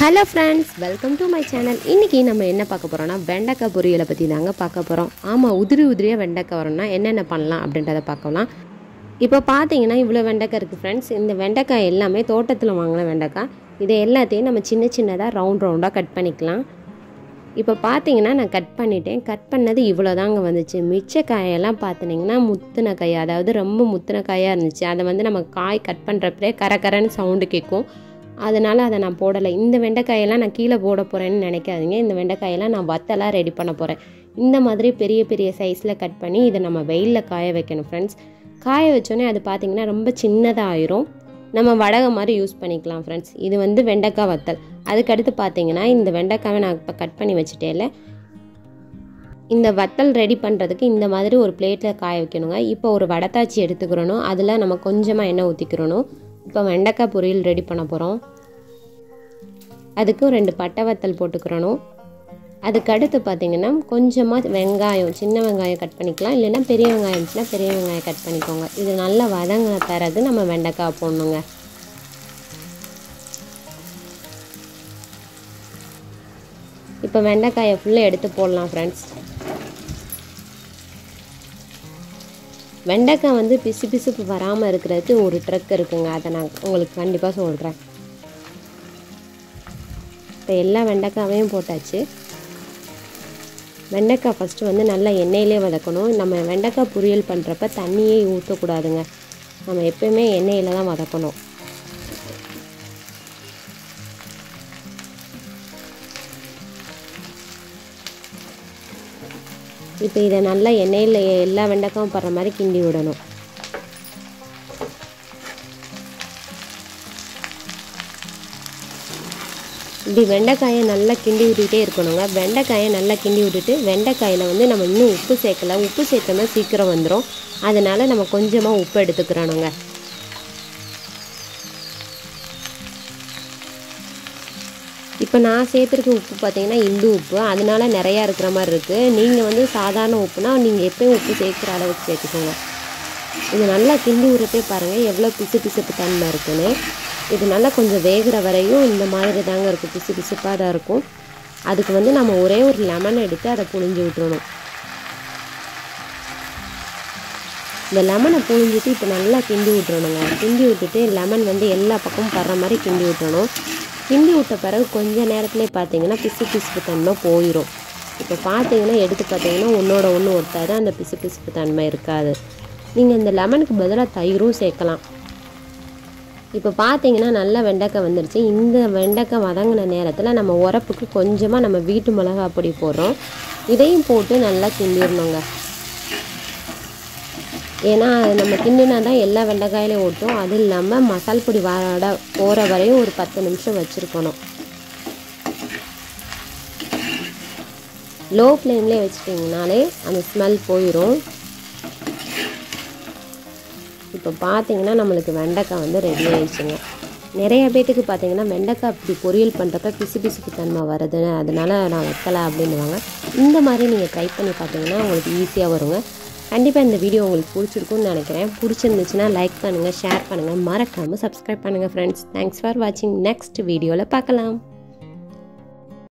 Hello friends, welcome to my channel. இன்னைக்கு நம்ம என்ன பார்க்க போறோம்னா வெண்டைக்காய் பொரியலை பத்தி தாங்க பார்க்க போறோம். ஆமா, உதிரியா வெண்டைக்காய் வரணும்னா என்னென்ன பண்ணலாம் அப்படின்றத பார்க்கலாம். இப்போ பாத்தீங்கன்னா இவ்வளவு வெண்டைக்காய் இருக்கு फ्रेंड्स. இந்த வெண்டைக்காய் எல்லாமே தோட்டத்துல வாங்குன வெண்டைக்காய். இதை எல்லாத்தையும் நம்ம சின்னதா ரவுண்டா கட் பண்ணிக்கலாம். இப்போ பாத்தீங்கன்னா நான் கட் பண்ணிட்டேன். கட் பண்ணது இவ்வளவுதாங்க வந்துச்சு. மிச்ச காயெல்லாம் பாத்தீங்கன்னா முத்துன காய், அதாவது ரொம்ப முத்துன காயா இருந்துச்சு. அதை வந்து நம்ம காய் கட் பண்றப்பவே கரகரன்னு சவுண்ட் கேட்கும். அதனால அதை நான் போடலை. இந்த வெண்டைக்காயெல்லாம் நான் கீழே போட போகிறேன்னு நினைக்காதீங்க. இந்த வெண்டைக்காயெல்லாம் நான் வத்தலாக ரெடி பண்ண போகிறேன். இந்த மாதிரி பெரிய சைஸில் கட் பண்ணி இதை நம்ம வெயிலில் காய வைக்கணும் ஃப்ரெண்ட்ஸ். காய வச்சோன்னே அது பார்த்திங்கன்னா ரொம்ப சின்னதாக ஆயிரும். நம்ம வடகை மாதிரி யூஸ் பண்ணிக்கலாம் ஃப்ரெண்ட்ஸ். இது வந்து வெண்டைக்காய் வத்தல். அதுக்கடுத்து பார்த்திங்கன்னா இந்த வெண்டைக்காவை நான் இப்போ கட் பண்ணி வச்சுட்டேன்ல, இந்த வத்தல் ரெடி பண்ணுறதுக்கு இந்த மாதிரி ஒரு பிளேட்டில் காய வைக்கணுங்க. இப்போ ஒரு வடத்தாச்சி எடுத்துக்கிறணும். அதில் நம்ம கொஞ்சமாக எண்ணெய் ஊற்றிக்கிறணும். இப்போ வெண்டைக்காய் பொரியல் ரெடி பண்ண போகிறோம். அதுக்கு 2 பட்டை வத்தல் போட்டுக்கிறணும். அதுக்கடுத்து பார்த்திங்கன்னா கொஞ்சமாக வெங்காயம், சின்ன வெங்காயம் கட் பண்ணிக்கலாம். இல்லைன்னா பெரிய வெங்காயம் இருந்துச்சுன்னா பெரிய வெங்காயம் கட் பண்ணிக்கோங்க. இது நல்லா வதங்கின பிறகு நம்ம வெண்டைக்காய் போடணுங்க. இப்போ வெண்டைக்காயை ஃபுல்லாக எடுத்து போடலாம் ஃப்ரெண்ட்ஸ். வெண்டைக்காய் வந்து பிசுப்பு வராமல் இருக்கிறதுக்கு ஒரு ட்ரிக் இருக்குங்க. அதை நான் உங்களுக்கு கண்டிப்பாக சொல்கிறேன். இப்போ எல்லா வெண்டைக்காவையும் போட்டாச்சு. வெண்டைக்காய் ஃபஸ்ட்டு வந்து நல்லா எண்ணெயிலே வதக்கணும். நம்ம வெண்டைக்காய் பொரியல் பண்ணுறப்ப தண்ணியே ஊற்றக்கூடாதுங்க. நம்ம எப்போயுமே எண்ணெயில் தான் வதக்கணும். இப்போ இதை நல்லா எண்ணெயில் எல்லா வெண்டைக்காயும் படுற மாதிரி கிண்டி விடணும். இப்படி வெண்டைக்காயை நல்லா கிண்டி விட்டுக்கிட்டே இருக்கணுங்க. வெண்டைக்காயை நல்லா கிண்டி விட்டுட்டு வெண்டைக்காயில் வந்து நம்ம இன்னும் உப்பு சேர்க்கல. உப்பு சேர்த்தோம்னா சீக்கிரம் வந்துடும். அதனால் நம்ம கொஞ்சமாக உப்பு எடுத்துக்கிறோனுங்க. இப்போ நான் சேர்த்துருக்க உப்பு பார்த்திங்கன்னா இந்து உப்பு. அதனால நிறையா இருக்கிற மாதிரி இருக்குது. நீங்கள் வந்து சாதாரண உப்புனா நீங்கள் எப்போயும் உப்பு சேர்க்குற அளவுக்கு சேர்த்துக்கோங்க. இது நல்லா கிண்டி விடுறப்பே பாருங்கள் எவ்வளோ பிசுப்பு தன்மை இருக்குன்னு. இது நல்லா கொஞ்சம் வேகிற வரையும் இந்த மாதிரி தாங்க இருக்கும். பிசுப்பாக தான் இருக்கும். அதுக்கு வந்து நம்ம ஒரே ஒரு லெமன் எடுத்து அதை புழிஞ்சு விட்டுறணும். இந்த லெமனை புழிஞ்சிட்டு இப்போ நல்லா கிண்டி விட்டுறணுங்க. கிண்டி விட்டுட்டு லெமன் வந்து எல்லா பக்கமும் படுற மாதிரி கிண்டி விட்டுறணும். கிண்டி விட்ட பிறகு கொஞ்சம் நேரத்துலேயே பார்த்தீங்கன்னா பிசுப்பு தன்மை போயிடும். இப்போ பார்த்தீங்கன்னா எடுத்து பார்த்தீங்கன்னா ஒன்றோட ஒன்று ஒட்டாது. அந்த பிசுப்பு தன்மை இருக்காது. நீங்கள் இந்த லெமனுக்கு பதிலாக தயிரும் சேர்க்கலாம். இப்போ பார்த்தீங்கன்னா நல்லா வெண்டைக்காய் வந்துடுச்சு. இந்த வெண்டைக்காய் வதங்கின நேரத்தில் நம்ம உரப்புக்கு கொஞ்சமாக நம்ம வீட்டு மிளகா பொடி போடுறோம். இதையும் போட்டு நல்லா கிண்டிடணுங்க. ஏன்னா நம்ம கிண்டினா தான் எல்லா வெண்டைக்காயிலையும் ஓட்டும். அது இல்லாமல் மசால் பொடி வாட போகிற வரையும் ஒரு 10 நிமிஷம் வச்சுருக்கணும். லோ ஃப்ளேம்லேயே வச்சுட்டிங்கனாலே அந்த ஸ்மெல் போயிடும். இப்போ பார்த்தீங்கன்னா நம்மளுக்கு வெண்டைக்காய் வந்து ரெடி ஆயிடுச்சுங்க. நிறைய பேத்துக்கு பார்த்தீங்கன்னா வெண்டைக்காய் அப்படி பொரியல் பண்ணுறப்ப பிசுப்பு தன்மை வருதுன்னு அதனால நான் வைக்கலை அப்படின்னுவாங்க. இந்த மாதிரி நீங்கள் ட்ரை பண்ணி பார்த்தீங்கன்னா உங்களுக்கு ஈஸியாக வருங்க. கண்டிப்பாக இந்த வீடியோ உங்களுக்கு பிடிச்சிருக்குன்னு நினைக்கிறேன். பிடிச்சிருந்துச்சுன்னா லைக் பண்ணுங்கள், ஷேர் பண்ணுங்கள், மறக்காமல் சப்ஸ்கிரைப் பண்ணுங்கள் ஃப்ரெண்ட்ஸ். தேங்க்ஸ் ஃபார் வாட்சிங். நெக்ஸ்ட் வீடியோவில் பார்க்கலாம்.